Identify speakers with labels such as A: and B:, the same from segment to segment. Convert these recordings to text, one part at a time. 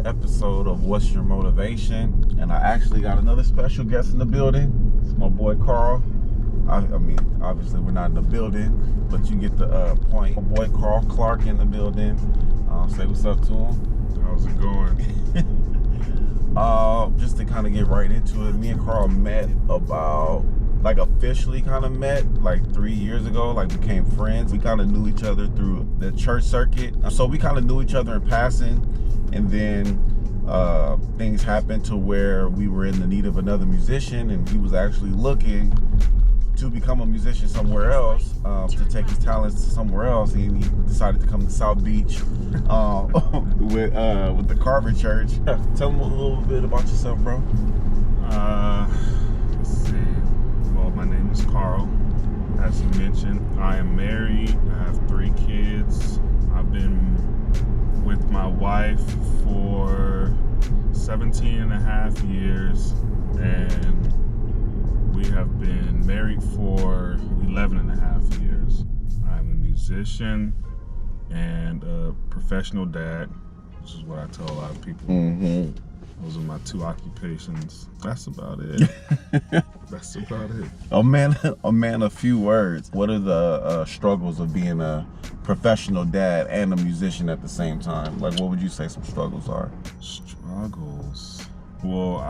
A: episode of What's Your Motivation? And I actually got another special guest in the building. It's my boy Karl. I mean, obviously we're not in the building, but you get the point. My boy Karl Clark in the building. Say what's up to him.
B: How's it going?
A: Just to kind of get right into it, me and Karl met about, like officially kind of met like 3 years ago, like became friends. We kind of knew each other through the church circuit. So we kind of knew each other in passing, and then things happened to where we were in the need of another musician, and he was actually looking to become a musician somewhere else, to take his talents somewhere else, and he decided to come to South Beach with the Carver Church. Tell him a little bit about yourself, bro.
B: Let's see. Well, my name is Karl. As you mentioned, I am married. I have 3 kids. I've been with my wife for 17 and a half years, and we have been married for 11 and a half years. I'm a musician and a professional dad, which is what I tell a lot of people.
A: Mm-hmm.
B: Those are my 2 occupations. That's about it. That's about it.
A: A man of few words. What are the struggles of being a professional dad and a musician at the same time? Like, what would you say some struggles are?
B: Struggles? Well,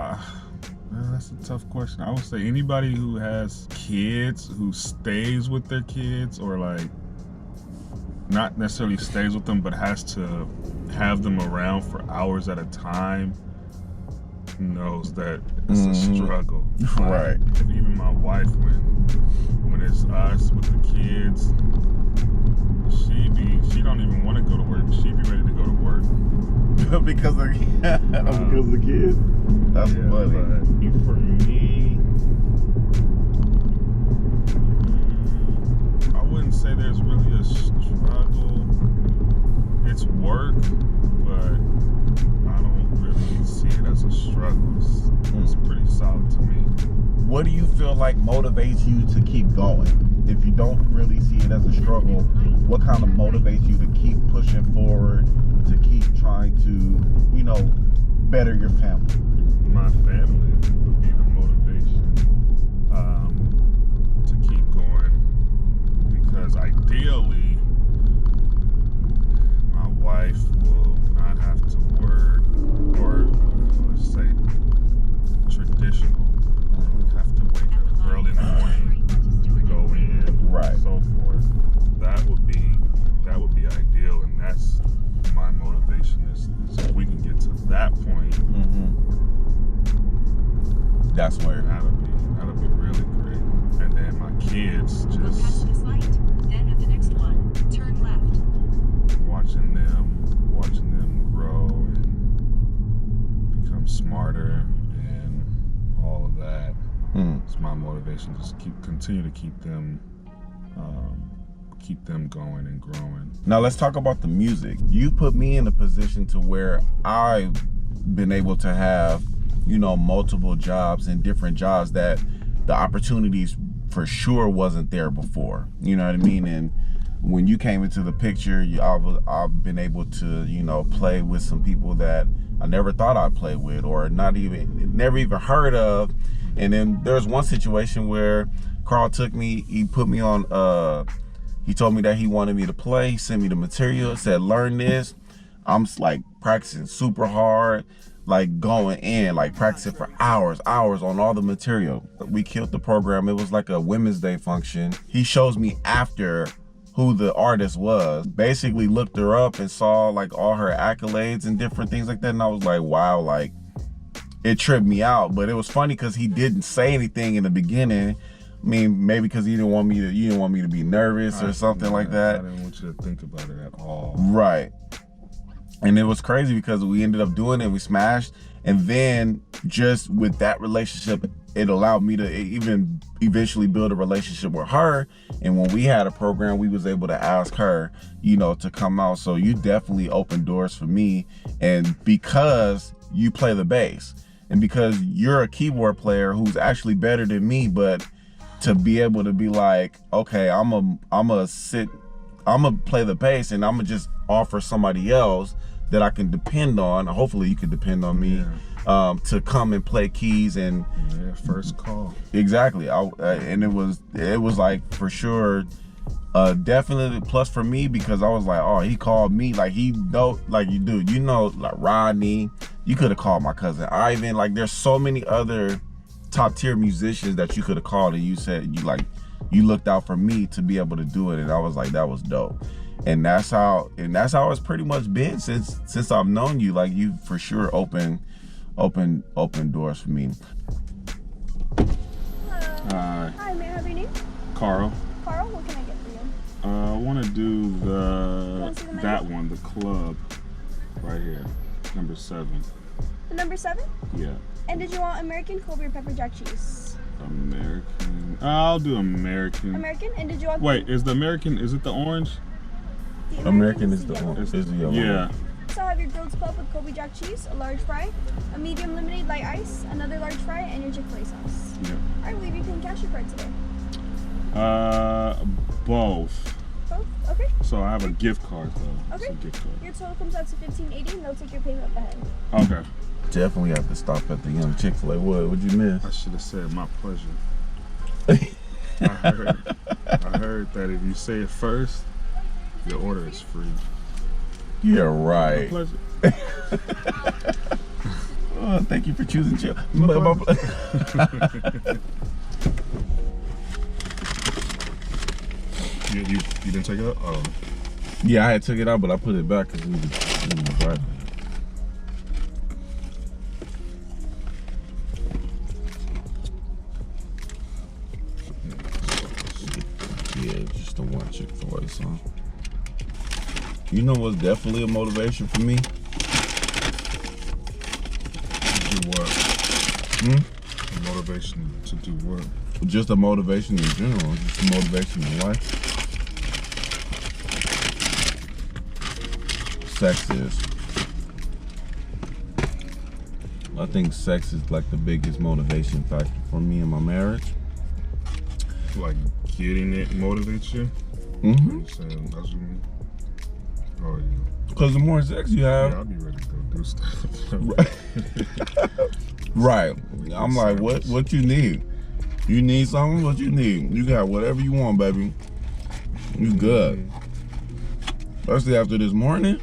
B: that's a tough question. I would say anybody who has kids, who stays with their kids, or like not necessarily stays with them, but has to have them around for hours at a time, knows that it's a struggle.
A: Right.
B: Like, even my wife, when it's us with the kids, she don't even want to go to work. She be ready to go to work
A: because of the kids. That's funny.
B: But for me, I wouldn't say there's really a struggle. It's work, but I don't really see it as a struggle. It's pretty solid to me.
A: What do you feel like motivates you to keep going? If you don't really see it as a struggle, what kind of motivates you to keep pushing forward, to keep trying to, better your family?
B: My family would be the motivation to keep going, because ideally my wife will not have to work, or let's say traditional, have to wake up early in the morning, go in,
A: right,
B: and so forth. That would be ideal, and that's my motivation is if we can get to that point.
A: That's where
B: that'll be really great. And then my kids, just
C: past this light, then at the next one, turn left.
B: watching them grow and become smarter and all of that. It's my motivation, just continue to keep them going and growing.
A: Now let's talk about the music. You put me in a position to where I've been able to have, multiple jobs and different jobs that the opportunities for sure wasn't there before. You know what I mean? And when you came into the picture, I've been able to, play with some people that I never thought I'd play with, or never even heard of. And then there's one situation where Karl took me, he put me on, he told me that he wanted me to play. He sent me the material, said, learn this. I'm like practicing super hard, like going in, like practicing for hours on all the material. We killed the program. It was like a Women's Day function. He shows me after who the artist was, basically looked her up and saw like all her accolades and different things like that. And I was like, wow, like it tripped me out. But it was funny because he didn't say anything in the beginning. I mean, maybe because you didn't want me to be nervous or something like that.
B: I didn't want you to think about it at all.
A: Right. And it was crazy because we ended up doing it, we smashed. And then just with that relationship, it allowed me to even eventually build a relationship with her. And when we had a program, we was able to ask her, to come out. So you definitely opened doors for me. And because you play the bass, and because you're a keyboard player who's actually better than me, but to be able to be like, okay, I'm gonna play the bass, and I'm gonna just offer somebody else that I can depend on. Hopefully you can depend on me to come and play keys. And
B: yeah, first call.
A: Exactly. And it was like for sure definitely plus for me, because I was like, oh, he called me, like he know, like you do, you know, like Rodney, you could have called my cousin Ivan. Like there's so many other top tier musicians that you could have called, and you said you looked out for me to be able to do it. And I was like, that was dope. And that's how it's pretty much been since I've known you. Like you for sure open doors for me.
B: Hi.
D: Hi, may I have your name?
B: Karl.
D: Carl, what can I get for you?
B: I want to do
D: see the
B: that
D: menu?
B: one, the club, right here, number 7.
D: The number 7?
B: Yeah,
D: And did you want American, Colby, or pepper jack cheese?
B: American. I'll do American.
D: American? And did you want
B: Wait, is the American? Is it the orange?
D: the
A: American is the
D: yellow.
A: one. Is the yellow
B: Yeah.
A: one.
D: So I have your grilled club with Colby jack cheese, a large fry, a medium lemonade light ice, another large fry, and your Chick-fil-A sauce.
B: Yeah.
D: I believe you can cash your card today.
B: Both.
D: Both? Okay.
B: So I have a gift card though.
D: Okay.
B: It's a gift card.
D: Your total comes out to $15.80, and they'll take your payment up ahead.
B: Okay.
A: Definitely have to stop at the young Chick-fil-A. What'd you miss?
B: I should have said my pleasure. I heard that if you say it first, your order is free.
A: You're
B: My
A: right.
B: pleasure.
A: Oh, thank you for choosing chill.
B: You didn't take it out? Oh.
A: Yeah, I had took it out, but I put it back because we was driving. Yeah, just the one Chick-fil-A song. You know what's definitely a motivation for me?
B: To do what?
A: Hmm?
B: Motivation to do what?
A: Just a motivation in general. Just a motivation in life. Sex is. I think sex is like the biggest motivation factor for me in my marriage.
B: Like getting it motivates you?
A: Mm-hmm.
B: I'm saying, that's what you mean? Oh, yeah.
A: Because the more sex you have,
B: Yeah, I'll be ready to go do stuff.
A: right. I'm like, what you need? You need something? What you need? You got whatever you want, baby. You good. Especially after this morning.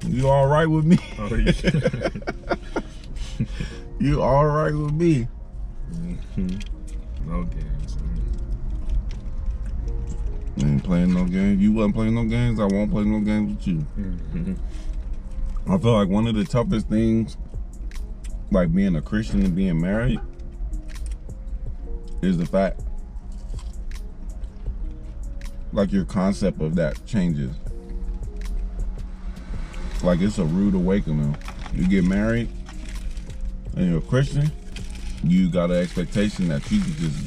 A: You all right with me?
B: Oh, yeah.
A: You all right with me?
B: No games.
A: I ain't playing no games. You wasn't playing no games. I won't play no games with you. I feel like one of the toughest things, like being a Christian and being married, is the fact, like your concept of that changes. Like it's a rude awakening. You get married and you're a Christian, you got an expectation that you can just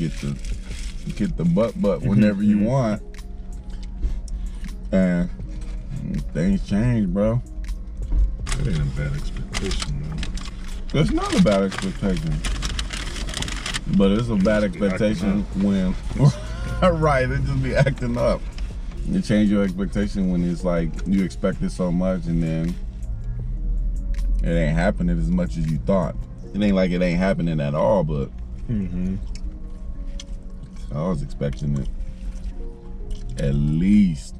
A: get the butt whenever you want. And things change, bro.
B: That ain't a bad expectation, man.
A: It's not a bad expectation. But it's a bad expectation when right, it just be acting up. You change your expectation when it's like you expected so much and then it ain't happening as much as you thought. It ain't like it ain't happening at all, but I was expecting it at least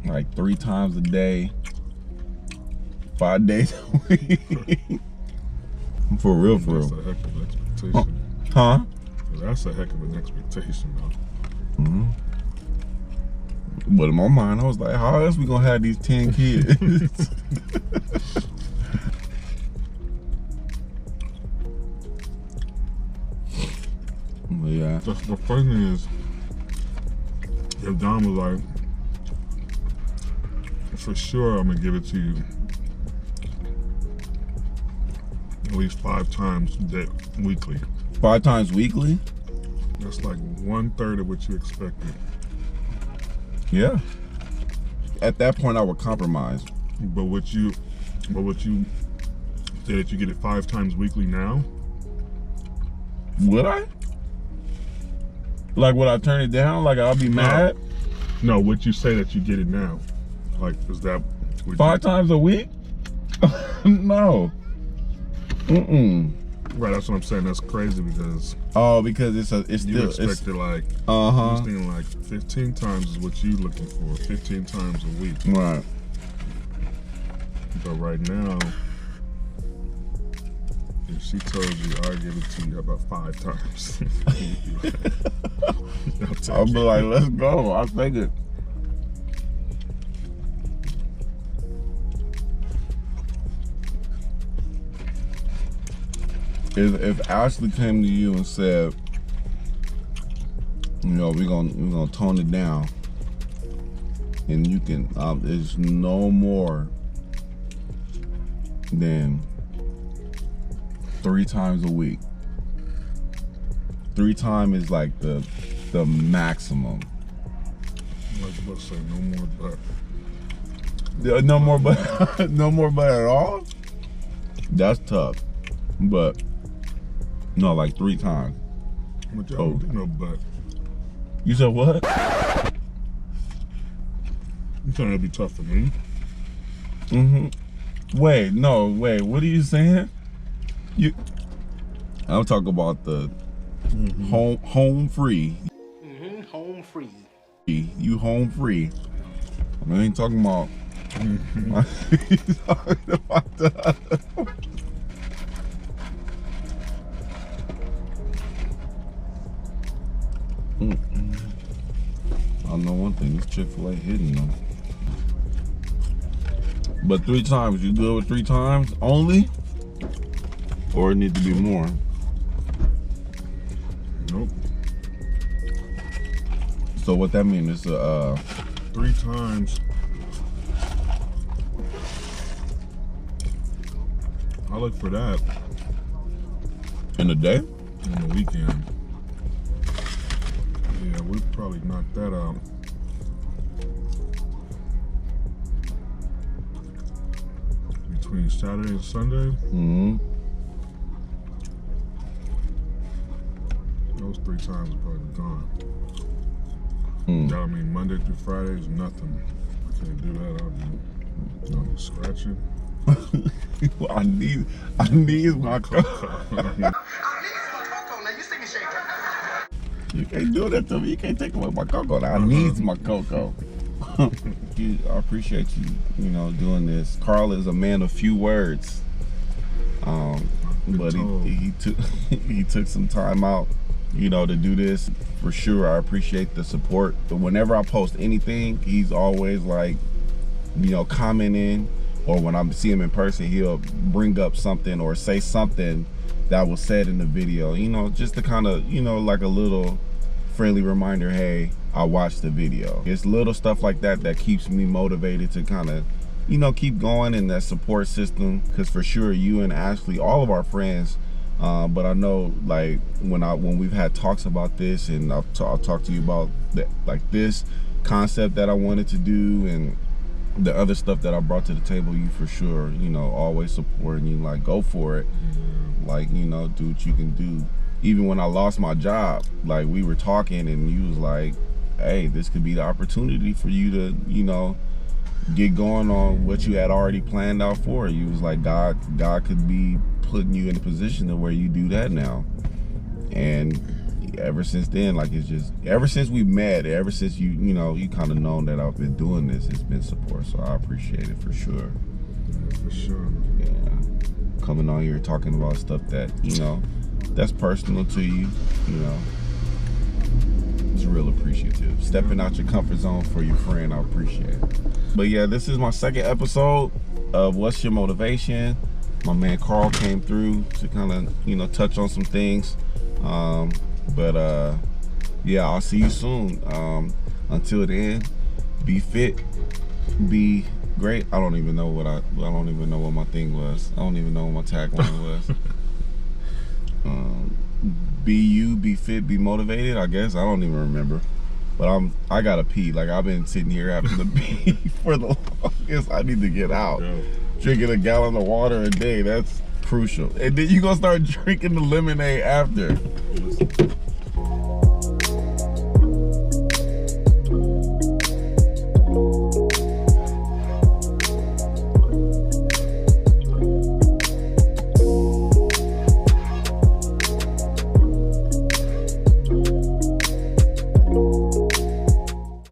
A: like 3 times a day, 5 days a week. For real, for
B: That's
A: real.
B: a heck of an expectation.
A: Huh?
B: That's a heck of an expectation, though.
A: Mm-hmm. But in my mind, I was like, how else we gonna have these 10 kids? But yeah.
B: The funny thing is, if Don was like, for sure I'm gonna give it to you at least 5 times weekly.
A: 5 times weekly?
B: That's like 1/3 of what you expected.
A: Yeah. At that point, I would compromise.
B: But what you say that you get it 5 times weekly now?
A: Would I? Like, would I turn it down? Like, I'll be mad?
B: No, what you say that you get it now? Like, is that
A: 5 times a week? No.
B: Right, that's what I'm saying. That's crazy because
A: because it's
B: you
A: still
B: expected like I was thinking like 15 times is what you looking for. 15 times a week.
A: right.
B: But right now, if she told you I'll give it to you about 5 times,
A: I'll be like, let's go. I'll take it. If Ashley came to you and said, you know, we're gonna tone it down, and you can, there's no more than 3 times a week. 3 times is like the maximum.
B: I was about to say no more but.
A: No more but no more but at all. That's tough, but no, like 3 times.
B: But y'all don't do no but.
A: You said what?
B: You saying it'd be tough for me?
A: Wait, no, wait. What are you saying? I'm talking about the home free.
E: Home free.
A: You home free. I ain't talking about. He's talking about the other one. I know one thing, this Chick-fil-A hidden though. But 3 times, you good with 3 times only? Or it need to be more?
B: Nope.
A: So what that mean is
B: 3 times. I look for that
A: in a day?
B: in the weekend. Yeah, we'll probably knock that out. Between Saturday and Sunday, those 3 times are probably gone. I mean, Monday through Friday is nothing. I can't do that. I'll be scratching.
A: I need my cocoa. You can't do that to me. You can't take away my cocoa. I need my cocoa. I appreciate you, you know, doing this. Karl is a man of few words. But he took some time out, you know, to do this. For sure, I appreciate the support. But whenever I post anything, he's always like, you know, commenting, or when I see him in person, he'll bring up something or say something that was said in the video, you know, just to kind of, you know, like a little friendly reminder, hey, I watched the video. It's little stuff like that that keeps me motivated to kind of, you know, keep going in that support system. Because for sure, you and Ashley, all of our friends, but I know like when we've had talks about this, and I'll talk to you about that, like this concept that I wanted to do and the other stuff that I brought to the table, you for sure, you know, always supporting you, like, go for it. Like, you know, do what you can do. Even when I lost my job, like, we were talking and you was like, hey, this could be the opportunity for you to, you know, get going on what you had already planned out for. You was like, God could be putting you in a position to where you do that now. And ever since then, like, it's just, ever since we met, ever since you know, you kind of known that I've been doing this, it's been support. So I appreciate it for sure.
B: Yeah, for sure.
A: Yeah. Coming on here talking about stuff that, you know, that's personal to you, you know. It's real appreciative. Stepping out your comfort zone for your friend, I appreciate it. But yeah, this is my 2nd episode of What's Your Motivation. My man Karl came through to kind of, you know, touch on some things. But yeah, I'll see you soon. Until then, be fit, be great. I don't even know what my thing was. I don't even know what my tagline was. Be you, be fit, be motivated, I guess. I don't even remember. But I gotta pee. Like, I've been sitting here having to pee for the longest. I need to get out.
B: Yeah.
A: Drinking a gallon of water a day, that's crucial. And then you gonna start drinking the lemonade after.